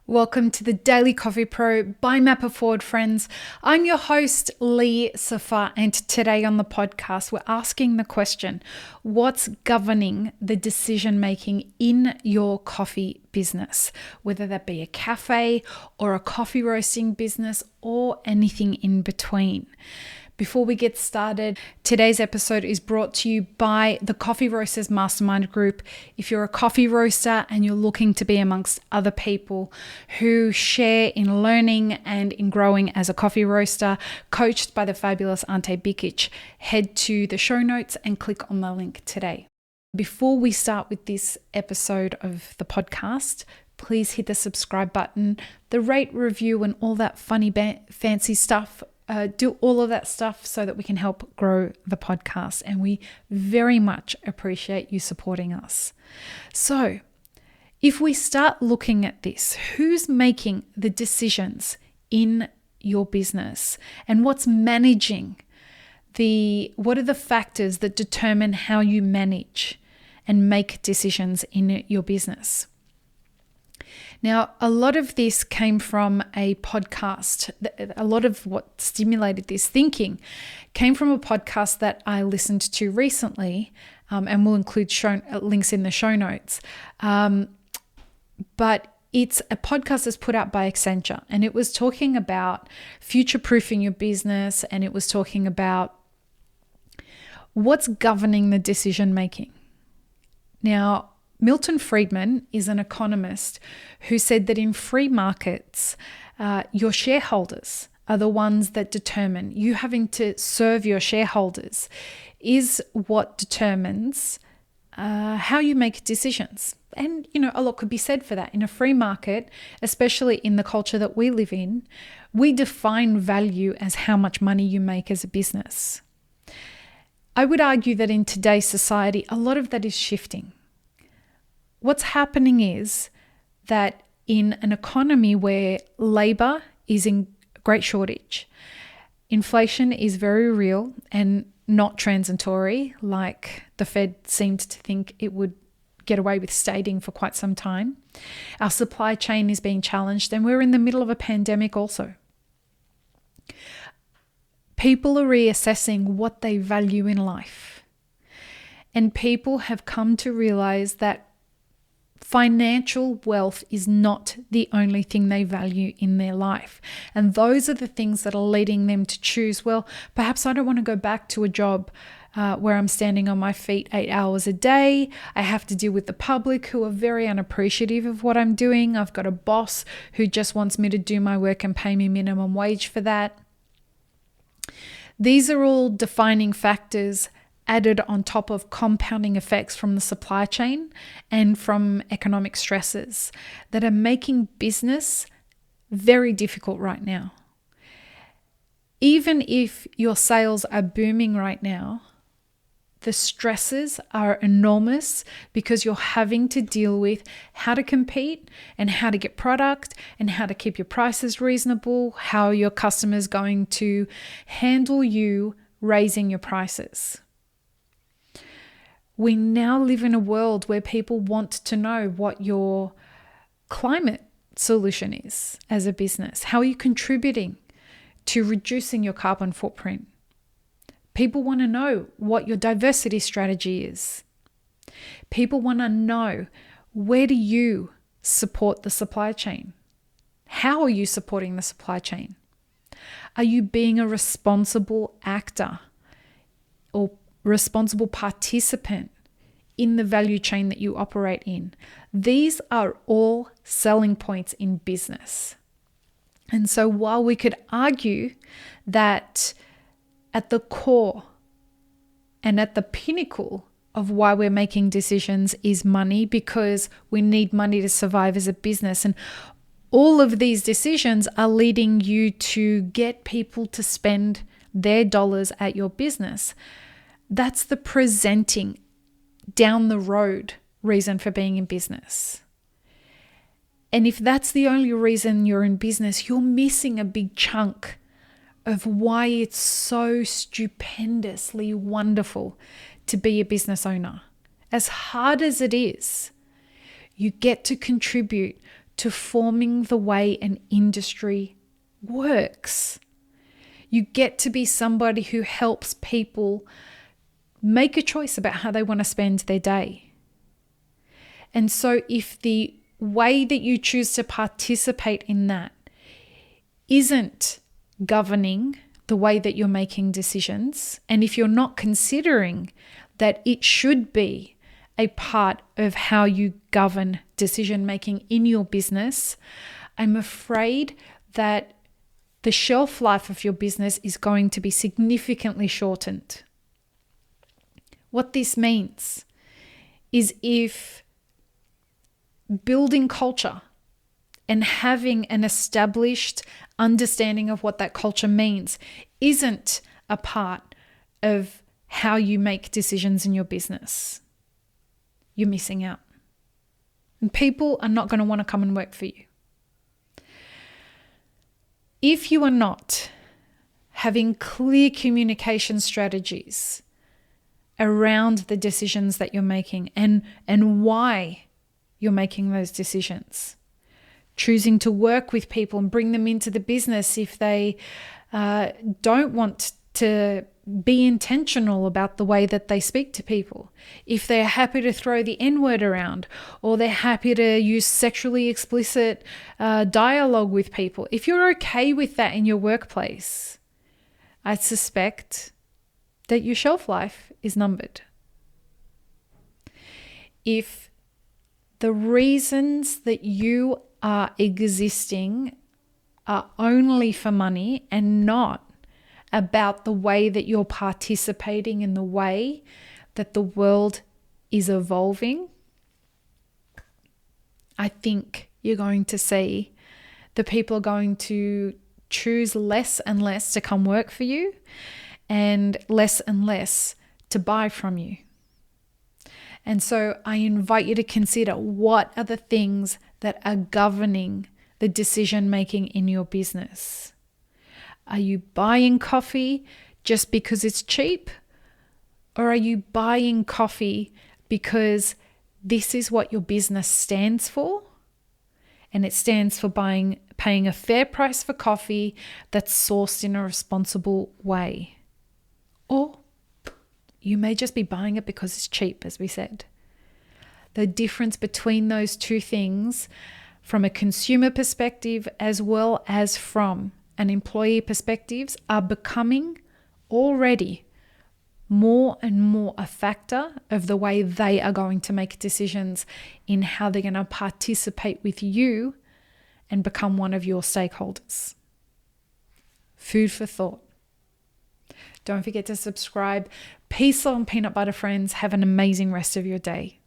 Welcome to the Daily Coffee Pro by Mapper Forward, friends. I'm your host, Lee Safar, and today on the podcast, we're asking the question, what's governing the decision-making in your coffee business? Whether that be a cafe or a coffee roasting business or anything in between. Before we get started, today's episode is brought to you by the Coffee Roasters Mastermind group. If you're a coffee roaster and you're looking to be amongst other people who share in learning and in growing as a coffee roaster, coached by the fabulous Ante Bikic, head to the show notes and click on the link today. Before we start with this episode of the podcast, please hit the subscribe button, the rate, review, and all that funny fancy stuff. Do all of that stuff so that we can help grow the podcast, and we very much appreciate you supporting us. So if we start looking at this, who's making the decisions in your business and what's managing what are the factors that determine how you manage and make decisions in your business? Now, a lot of this came from a podcast. A lot of what stimulated this thinking came from a podcast that I listened to recently, and we'll include links in the show notes. But it's a podcast that's put out by Accenture, and it was talking about future-proofing your business, and it was talking about what's governing the decision-making. Now, Milton Friedman is an economist who said that in free markets, your shareholders are the ones that determine. You having to serve your shareholders is what determines how you make decisions. And, a lot could be said for that. In a free market, especially in the culture that we live in, we define value as how much money you make as a business. I would argue that in today's society, a lot of that is shifting. What's happening is that in an economy where labor is in great shortage, inflation is very real and not transitory, like the Fed seemed to think it would get away with stating for quite some time. Our supply chain is being challenged, and we're in the middle of a pandemic also. People are reassessing what they value in life, and people have come to realize that financial wealth is not the only thing they value in their life. And those are the things that are leading them to choose, well, perhaps I don't want to go back to a job where I'm standing on my feet 8 hours a day. I have to deal with the public who are very unappreciative of what I'm doing. I've got a boss who just wants me to do my work and pay me minimum wage for that. These are all defining factors added on top of compounding effects from the supply chain and from economic stresses that are making business very difficult right now. Even if your sales are booming right now, the stresses are enormous because you're having to deal with how to compete and how to get product and how to keep your prices reasonable, how your customers going to handle you raising your prices. We now live in a world where people want to know what your climate solution is as a business. How are you contributing to reducing your carbon footprint? People want to know what your diversity strategy is. People want to know, where do you support the supply chain? How are you supporting the supply chain? Are you being a responsible actor or responsible participant in the value chain that you operate in? These are all selling points in business. And so while we could argue that at the core and at the pinnacle of why we're making decisions is money, because we need money to survive as a business, and all of these decisions are leading you to get people to spend their dollars at your business. That's the presenting down the road reason for being in business. And if that's the only reason you're in business, you're missing a big chunk of why it's so stupendously wonderful to be a business owner. As hard as it is, you get to contribute to forming the way an industry works. You get to be somebody who helps people make a choice about how they want to spend their day. And so if the way that you choose to participate in that isn't governing the way that you're making decisions, and if you're not considering that it should be a part of how you govern decision making in your business, I'm afraid that the shelf life of your business is going to be significantly shortened. What this means is if building culture and having an established understanding of what that culture means isn't a part of how you make decisions in your business, you're missing out. And people are not going to want to come and work for you. If you are not having clear communication strategies around the decisions that you're making and why you're making those decisions, choosing to work with people and bring them into the business if they don't want to be intentional about the way that they speak to people, if they're happy to throw the N-word around, or they're happy to use sexually explicit dialogue with people, if you're okay with that in your workplace, I suspect that your shelf life is numbered. If the reasons that you are existing are only for money and not about the way that you're participating in the way that the world is evolving, I think you're going to see the people are going to choose less and less to come work for you and less to buy from you. And so I invite you to consider, what are the things that are governing the decision making in your business? Are you buying coffee just because it's cheap? Or are you buying coffee because this is what your business stands for? And it stands for paying a fair price for coffee that's sourced in a responsible way. Or you may just be buying it because it's cheap, as we said. The difference between those two things, from a consumer perspective as well as from an employee perspective, are becoming already more and more a factor of the way they are going to make decisions in how they're going to participate with you and become one of your stakeholders. Food for thought. Don't forget to subscribe. Peace, love, and peanut butter, friends. Have an amazing rest of your day.